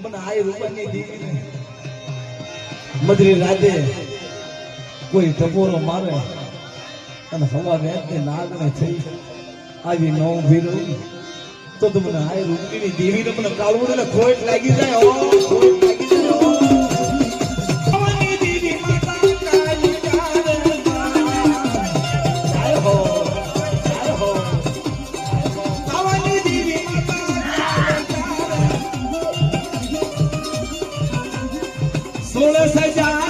મને આય રૂપાની દેવી મધરી રાતે કોઈ ટપોરો મારે અને હવા વેચને નાગને થઈ આવી નવ ભીરો તો મને આય રૂપની દેવીને મને કાળવું ને ખોટ લાગી જાય ખોટ લાગી જાય सोलह सजा